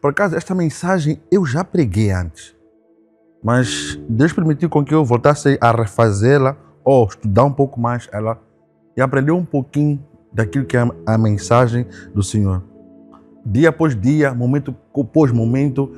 Por acaso, esta mensagem eu já preguei antes, mas Deus permitiu com que eu voltasse a refazê-la ou estudar um pouco mais ela e aprender um pouquinho daquilo que é a mensagem do Senhor. Dia após dia, momento após momento,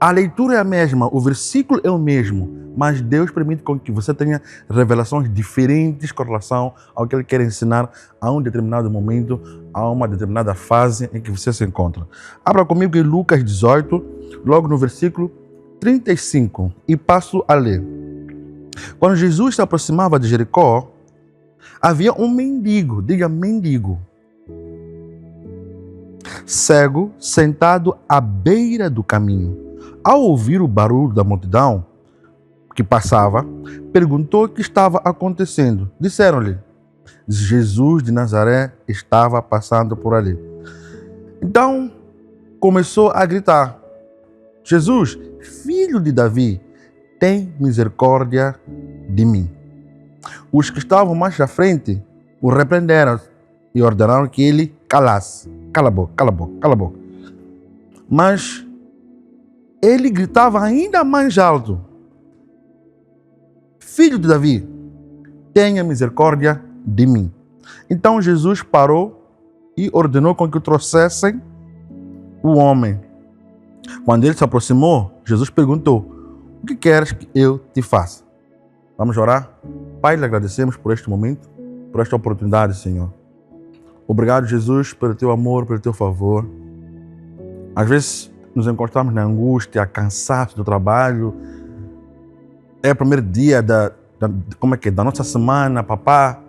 a leitura é a mesma, o versículo é o mesmo, mas Deus permite com que você tenha revelações diferentes com relação ao que Ele quer ensinar a um determinado momento, a uma determinada fase em que você se encontra. Abra comigo em Lucas 18, logo no versículo 35, e passo a ler. Quando Jesus se aproximava de Jericó, havia um mendigo, diga mendigo, cego, sentado à beira do caminho. Ao ouvir o barulho da multidão que passava, perguntou o que estava acontecendo. Disseram-lhe: Jesus de Nazaré estava passando por ali. Então começou a gritar: Jesus, filho de Davi, tem misericórdia de mim. Os que estavam mais à frente o repreenderam e ordenaram que ele calasse. Cala a boca, cala a boca, cala a boca. Mas ele gritava ainda mais alto: Filho de Davi, tenha misericórdia de mim. Então Jesus parou e ordenou com que trouxessem o homem. Quando ele se aproximou, Jesus perguntou: o que queres que eu te faça? Vamos orar? Pai, lhe agradecemos por este momento, por esta oportunidade, Senhor. Obrigado, Jesus, pelo teu amor, pelo teu favor. Às vezes nos encontramos na angústia, cansaço do trabalho. É o primeiro dia da nossa semana, papá.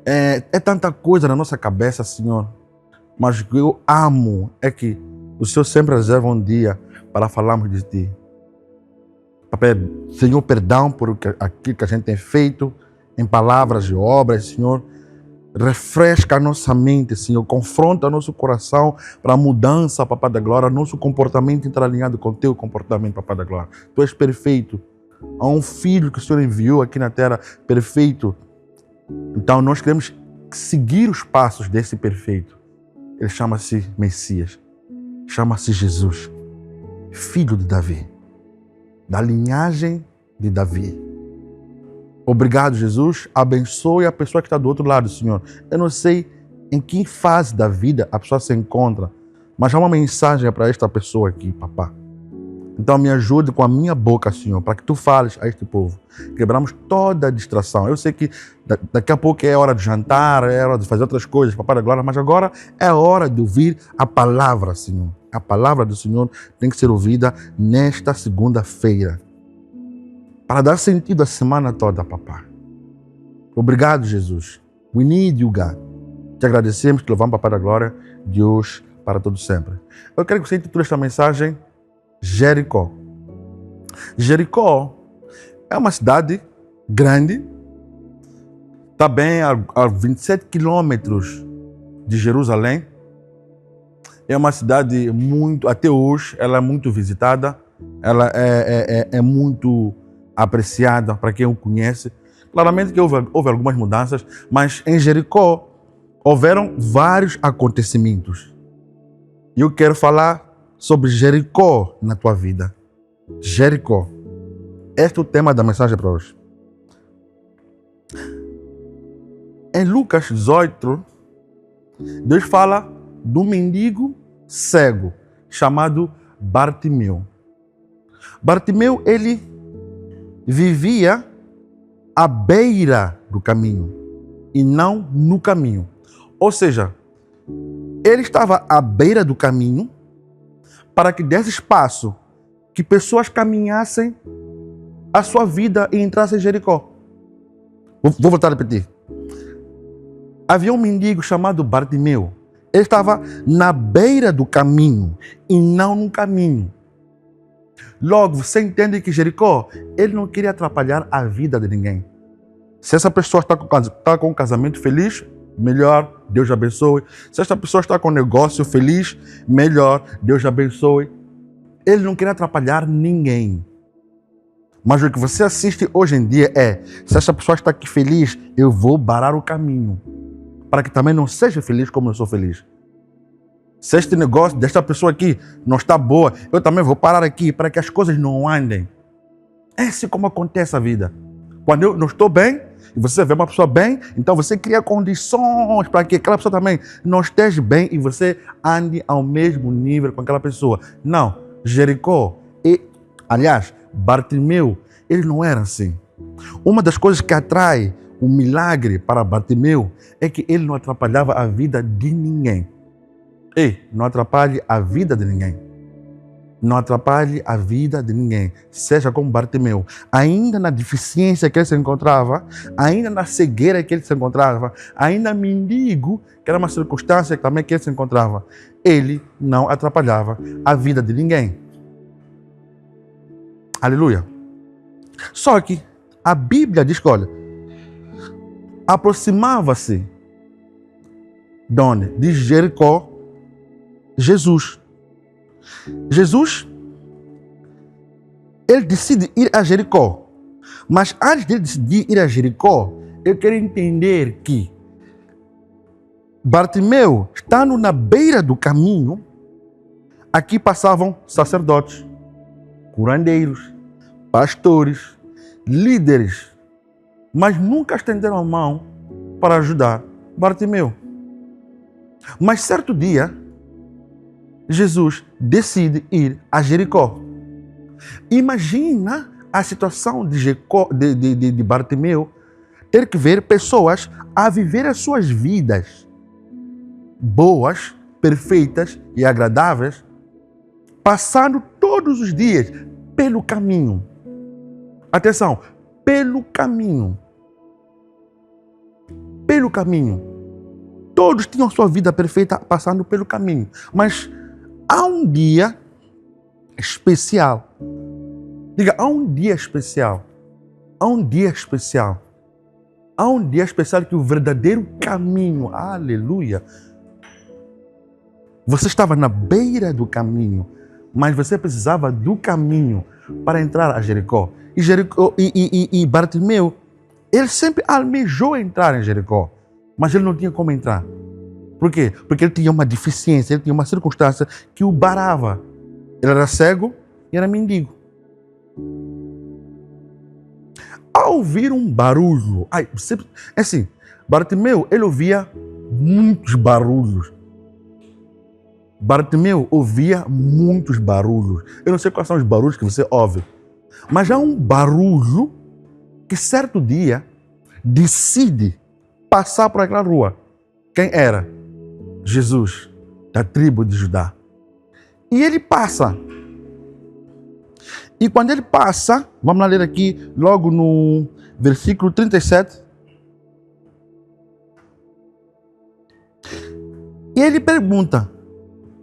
É tanta coisa na nossa cabeça, Senhor. Mas o que eu amo é que o Senhor sempre reserva um dia para falarmos de Ti. Papai, Senhor, perdão por aquilo que a gente tem feito em palavras e obras, Senhor. Refresca a nossa mente, Senhor. Confronta nosso coração para a mudança, Papai da Glória. Nosso comportamento entrar alinhado com o Teu comportamento, Papai da Glória. Tu és perfeito. Há um filho que o Senhor enviou aqui na terra, perfeito. Então nós queremos seguir os passos desse perfeito. Ele chama-se Messias. Chama-se Jesus. Filho de Davi. Da linhagem de Davi. Obrigado, Jesus. Abençoe a pessoa que está do outro lado, Senhor. Eu não sei em que fase da vida a pessoa se encontra, mas há uma mensagem para esta pessoa aqui, papá. Então me ajude com a minha boca, Senhor, para que Tu fales a este povo. Quebramos toda a distração. Eu sei que daqui a pouco é hora de jantar, é hora de fazer outras coisas, Papai da Glória, mas agora é hora de ouvir a palavra, Senhor. A palavra do Senhor tem que ser ouvida nesta segunda-feira, para dar sentido à semana toda, papá. Obrigado, Jesus. We need you, God. Te agradecemos, te louvamos, Papai da Glória, de hoje para todo sempre. Eu quero que você intitule esta mensagem Jericó. Jericó é uma cidade grande, está bem a 27 quilômetros de Jerusalém. É uma cidade muito, até hoje, ela é muito visitada, ela é muito apreciada para quem o conhece. Claramente que houve algumas mudanças, mas em Jericó houveram vários acontecimentos. E eu quero falar sobre Jericó na tua vida. Jericó. Este é o tema da mensagem para hoje. Em Lucas 18, Deus fala do mendigo cego chamado Bartimeu. Bartimeu, ele vivia à beira do caminho e não no caminho. Ou seja, ele estava à beira do caminho para que desse espaço que pessoas caminhassem a sua vida e entrassem em Jericó. Vou voltar a repetir. Havia um mendigo chamado Bartimeu. Ele estava na beira do caminho e não no caminho. Logo, você entende que Jericó, ele não queria atrapalhar a vida de ninguém. Se essa pessoa está com um casamento feliz, melhor, Deus abençoe. Se essa pessoa está com um negócio feliz, melhor, Deus abençoe. Ele não queria atrapalhar ninguém. Mas o que você assiste hoje em dia é, se essa pessoa está aqui feliz, eu vou barar o caminho, para que também não seja feliz como eu sou feliz. Se este negócio desta pessoa aqui não está boa, eu também vou parar aqui para que as coisas não andem. É assim como acontece a vida. Quando eu não estou bem, e você vê uma pessoa bem, então você cria condições para que aquela pessoa também não esteja bem e você ande ao mesmo nível com aquela pessoa. Não, Jericó, aliás, Bartimeu, ele não era assim. Uma das coisas que atrai o milagre para Bartimeu é que ele não atrapalhava a vida de ninguém. Ei, não atrapalhe a vida de ninguém. Não atrapalhe a vida de ninguém. Seja como Bartimeu. Ainda na deficiência que ele se encontrava, ainda na cegueira que ele se encontrava, ainda mendigo, que era uma circunstância também que ele se encontrava, ele não atrapalhava a vida de ninguém. Aleluia. Só que a Bíblia diz que, olha, aproximava-se de Jericó, Jesus. Jesus, ele decide ir a Jericó. Mas antes de decidir ir a Jericó, eu quero entender que Bartimeu, estando na beira do caminho, aqui passavam sacerdotes, curandeiros, pastores, líderes, mas nunca estenderam a mão para ajudar Bartimeu. Mas certo dia, Jesus decide ir a Jericó. Imagina a situação de Bartimeu ter que ver pessoas a viver as suas vidas boas, perfeitas e agradáveis, passando todos os dias pelo caminho. Atenção, pelo caminho. Pelo caminho. Todos tinham sua vida perfeita passando pelo caminho. Mas há um dia especial. Diga, há um dia especial. Há um dia especial. Há um dia especial que o verdadeiro caminho, aleluia. Você estava na beira do caminho, mas você precisava do caminho para entrar a Jericó. E Bartimeu, ele sempre almejou entrar em Jericó, mas ele não tinha como entrar. Por quê? Porque ele tinha uma deficiência, ele tinha uma circunstância que o barrava. Ele era cego e era mendigo. Ao ouvir um barulho, assim, Bartimeu, ele ouvia muitos barulhos. Bartimeu ouvia muitos barulhos. Eu não sei quais são os barulhos que você ouve, mas há um barulho que certo dia decide passar por aquela rua. Quem era? Jesus, da tribo de Judá. E ele passa. E quando ele passa, vamos lá ler aqui, logo no versículo 37. E ele pergunta,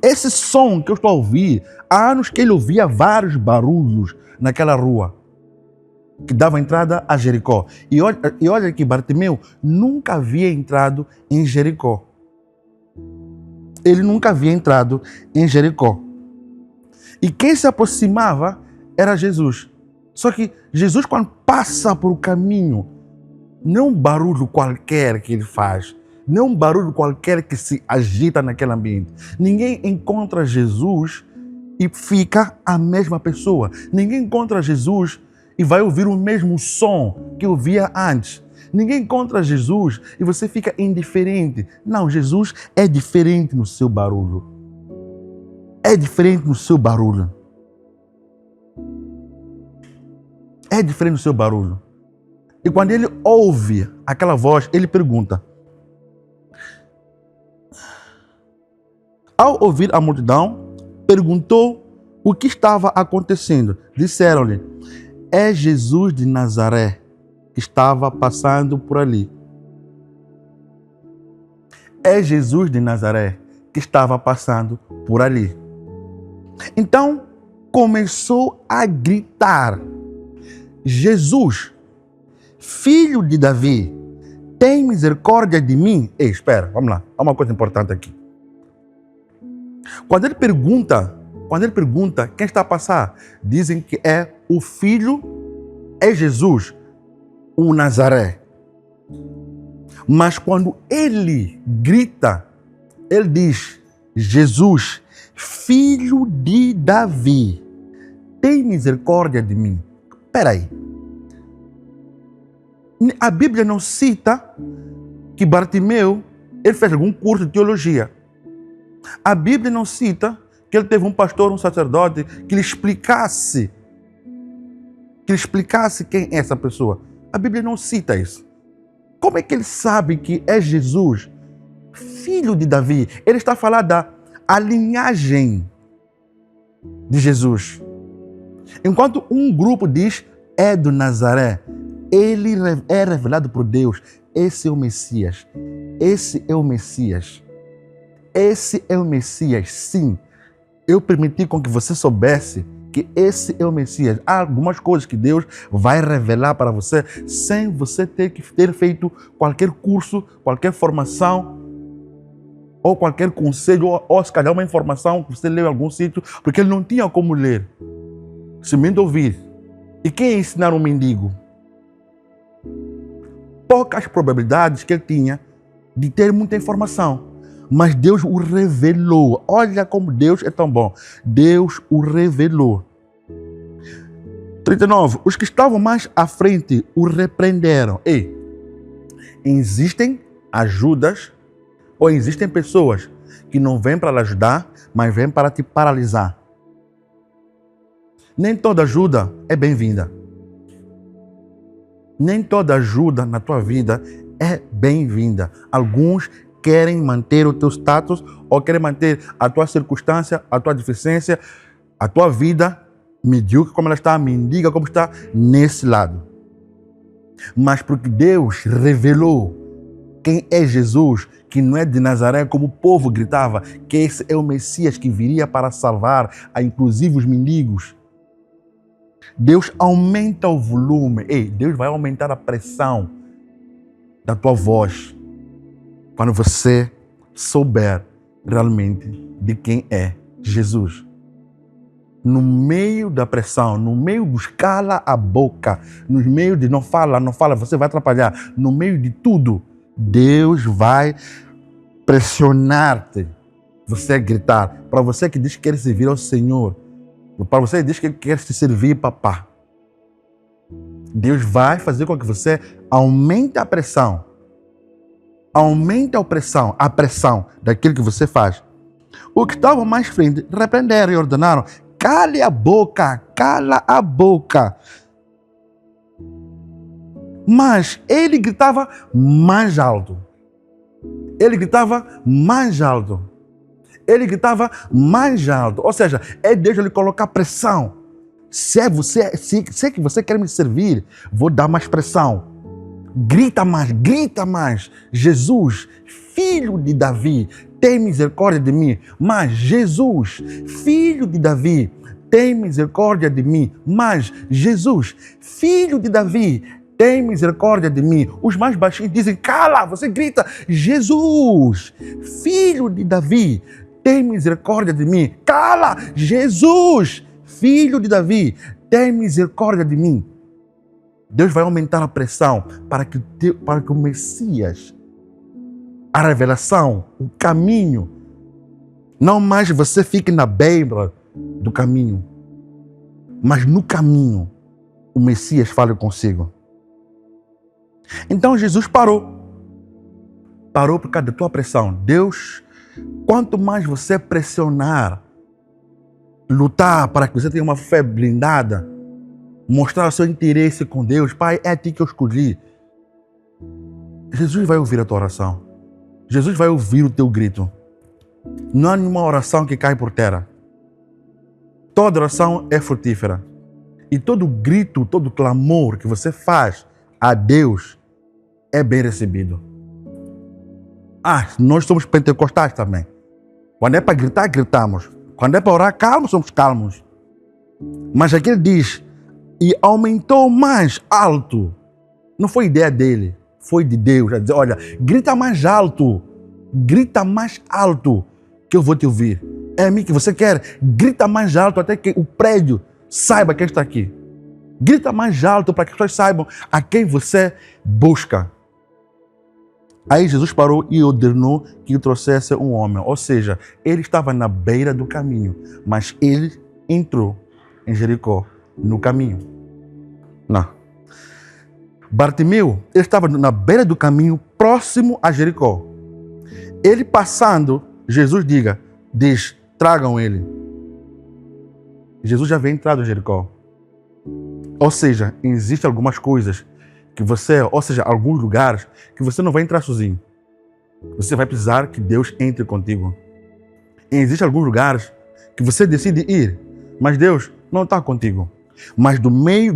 esse som que eu estou a ouvir, há anos que ele ouvia vários barulhos naquela rua, que dava entrada a Jericó. E olha que Bartimeu nunca havia entrado em Jericó. Ele nunca havia entrado em Jericó. E quem se aproximava era Jesus. Só que Jesus, quando passa por o caminho, não é um barulho qualquer que ele faz, não é um barulho qualquer que se agita naquele ambiente. Ninguém encontra Jesus e fica a mesma pessoa. Ninguém encontra Jesus e vai ouvir o mesmo som que ouvia antes. Ninguém encontra Jesus e você fica indiferente. Não, Jesus é diferente no seu barulho. É diferente no seu barulho. É diferente no seu barulho. E quando ele ouve aquela voz, ele pergunta. Ao ouvir a multidão, perguntou o que estava acontecendo. Disseram-lhe, é Jesus de Nazaré que estava passando por ali. É Jesus de Nazaré que estava passando por ali. Então, começou a gritar, Jesus, filho de Davi, tem misericórdia de mim? Ei, espera, vamos lá, há uma coisa importante aqui. Quando ele pergunta quem está a passar, dizem que é o filho, é Jesus, o Nazaré. Mas quando ele grita, ele diz, Jesus, filho de Davi, tem misericórdia de mim. Espera aí. A Bíblia não cita que Bartimeu ele fez algum curso de teologia. A Bíblia não cita que ele teve um pastor, um sacerdote, que lhe explicasse quem é essa pessoa. A Bíblia não cita isso. Como é que ele sabe que é Jesus, filho de Davi? Ele está a falar da linhagem de Jesus. Enquanto um grupo diz, é do Nazaré, ele é revelado por Deus. Esse é o Messias. Esse é o Messias. Esse é o Messias, sim. Eu permiti com que você soubesse que esse é o Messias. Há algumas coisas que Deus vai revelar para você sem você ter que ter feito qualquer curso, qualquer formação, ou qualquer conselho, ou se calhar uma informação que você leu em algum sítio, porque ele não tinha como ler. Somente ouvir. E quem ia ensinar um mendigo? Poucas probabilidades que ele tinha de ter muita informação. Mas Deus o revelou. Olha como Deus é tão bom. Deus o revelou. 39. Os que estavam mais à frente o repreenderam. Ei, existem ajudas ou existem pessoas que não vêm para lhe ajudar, mas vêm para te paralisar. Nem toda ajuda é bem-vinda. Nem toda ajuda na tua vida é bem-vinda. Alguns querem manter o teu status ou querem manter a tua circunstância, a tua deficiência, a tua vida medíocre como ela está, mendiga como está, nesse lado. Mas porque Deus revelou quem é Jesus, que não é de Nazaré, como o povo gritava, que esse é o Messias que viria para salvar, inclusive os mendigos. Deus aumenta o volume. Ei, Deus vai aumentar a pressão da tua voz quando você souber realmente de quem é Jesus. No meio da pressão, no meio dos cala a boca, no meio de não fala, você vai atrapalhar, no meio de tudo, Deus vai pressionar-te. Você gritar. Para você que diz que quer servir ao Senhor, para você que diz que quer te servir, papá, Deus vai fazer com que você aumente a pressão. Aumente a pressão daquilo que você faz. O que estava mais frente repreenderam e ordenaram: cale a boca, cala a boca. Mas ele gritava mais alto. Ele gritava mais alto. Ele gritava mais alto. Ou seja, é Deus lhe colocar pressão. Se é que você quer me servir, vou dar mais pressão. Grita mais, grita mais. Jesus, filho de Davi, tem misericórdia de mim. Mas Jesus, filho de Davi, tem misericórdia de mim. Mas Jesus, filho de Davi, tem misericórdia de mim. Os mais baixinhos dizem: cala, você grita: Jesus, filho de Davi, tem misericórdia de mim. Cala, Jesus, filho de Davi, tem misericórdia de mim. Deus vai aumentar a pressão para que o Messias, a revelação, o caminho, não mais você fique na beira do caminho, mas no caminho o Messias fale consigo. Então Jesus parou por causa da tua pressão. Deus, quanto mais você pressionar, lutar para que você tenha uma fé blindada, mostrar o seu interesse com Deus: Pai, é a ti que eu escolhi. Jesus vai ouvir a tua oração. Jesus vai ouvir o teu grito. Não há nenhuma oração que cai por terra. Toda oração é frutífera. E todo grito, todo clamor que você faz a Deus é bem recebido. Nós somos pentecostais também. Quando é para gritar, gritamos. Quando é para orar calmos, somos calmos. Mas aqui ele diz: e aumentou mais alto. Não foi ideia dele, foi de Deus. A dizer: olha, grita mais alto que eu vou te ouvir. É a mim que você quer? Grita mais alto até que o prédio saiba quem está aqui. Grita mais alto para que as pessoas saibam a quem você busca. Aí Jesus parou e ordenou que trouxesse um homem. Ou seja, ele estava na beira do caminho, mas ele entrou em Jericó no caminho. Não. Bartimeu, ele estava na beira do caminho, próximo a Jericó. Ele passando, Jesus diz, tragam ele. Jesus já havia entrado em Jericó. Ou seja, existem algumas coisas que alguns lugares que você não vai entrar sozinho. Você vai precisar que Deus entre contigo. E existem alguns lugares que você decide ir, mas Deus não está contigo. Mas no meio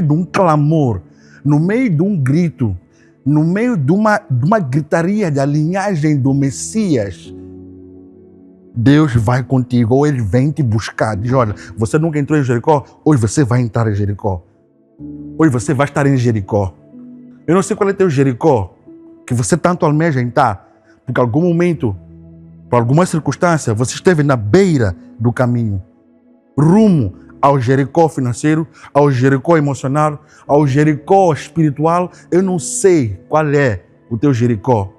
de um clamor, no meio de um grito, no meio de uma gritaria da linhagem do Messias, Deus vai contigo, ou Ele vem te buscar. Diz, olha, você nunca entrou em Jericó? Hoje você vai entrar em Jericó. Hoje você vai estar em Jericó. Eu não sei qual é teu Jericó, que você tanto almeja entrar, porque em algum momento, por alguma circunstância, você esteve na beira do caminho, rumo ao Jericó financeiro, ao Jericó emocional, ao Jericó espiritual. Eu não sei qual é o teu Jericó.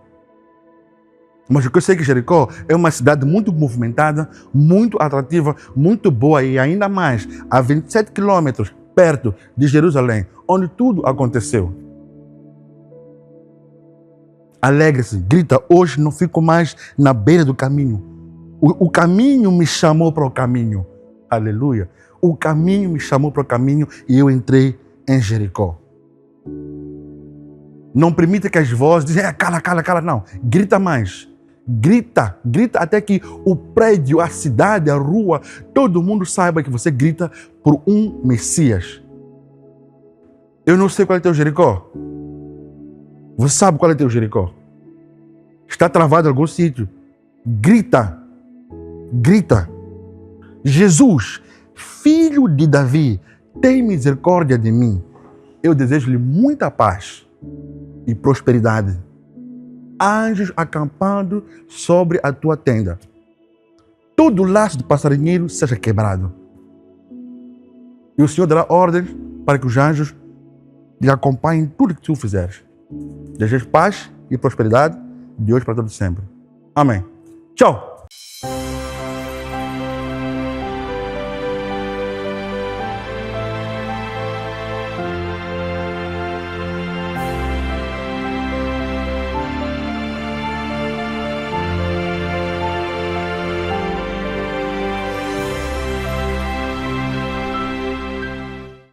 Mas o que eu sei é que Jericó é uma cidade muito movimentada, muito atrativa, muito boa e ainda mais a 27 quilômetros perto de Jerusalém, onde tudo aconteceu. Alegre-se, grita, hoje não fico mais na beira do caminho. O caminho me chamou para o caminho. Aleluia. O caminho me chamou para o caminho e eu entrei em Jericó. Não permita que as vozes dizem, cala, não. Grita mais. Grita até que o prédio, a cidade, a rua, todo mundo saiba que você grita por um Messias. Eu não sei qual é teu Jericó. Você sabe qual é teu Jericó? Está travado em algum sítio. Grita. Jesus, filho de Davi, tem misericórdia de mim. Eu desejo-lhe muita paz e prosperidade. Anjos acampando sobre a tua tenda. Todo laço de passarinheiro seja quebrado. E o Senhor dará ordens para que os anjos lhe acompanhem em tudo que tu fizeres. Desejo paz e prosperidade de hoje para todo sempre. Amém. Tchau.